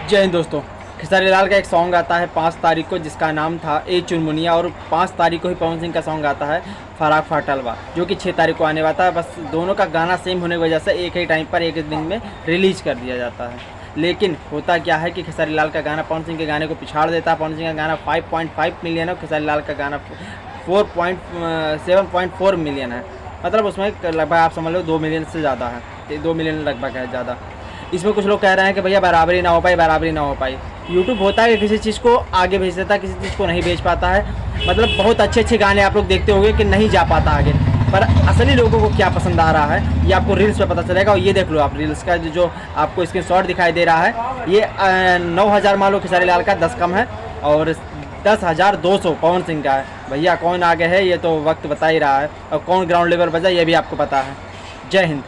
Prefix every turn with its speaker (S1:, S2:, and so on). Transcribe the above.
S1: जय हिंद दोस्तों। खेसारी लाल का एक सॉन्ग आता है 5 तारीख को जिसका नाम था ए चुनमुनिया, और 5 तारीख को ही पवन सिंह का सॉन्ग आता है फराक फाटलवा जो कि 6 तारीख को आने वाला है। बस दोनों का गाना सेम होने की वजह से एक ही टाइम पर एक दिन में रिलीज कर दिया जाता है। लेकिन होता क्या है कि खेसारी लाल का गाना पवन सिंह के गाने को पिछाड़ देता है। पवन सिंह का गाना 5.5 मिलियन है, खेसारी लाल का गाना 7.4 मिलियन है। मतलब उसमें लगभग आप समझ लो 2 मिलियन से ज़्यादा है, 2 मिलियन लगभग है ज़्यादा। इसमें कुछ लोग कह रहे हैं कि भैया बराबरी ना हो पाई, बराबरी ना हो पाई। यूट्यूब होता है कि किसी चीज़ को आगे भेज देता है, किसी चीज़ को नहीं भेज पाता है। मतलब बहुत अच्छे अच्छे गाने आप लोग देखते होंगे कि नहीं जा पाता आगे, पर असली लोगों को क्या पसंद आ रहा है ये आपको रील्स पे पता चलेगा। और ये देख लो आप, रील्स का जो आपको स्क्रीनशॉट दिखाई दे रहा है ये 9,000 मान लो खेसारी लाल का, 10 कम है, और 10,200 पवन सिंह का है। भैया कौन आगे है ये तो वक्त बता ही रहा है, और कौन ग्राउंड लेवल बजा ये भी आपको पता है। जय हिंद।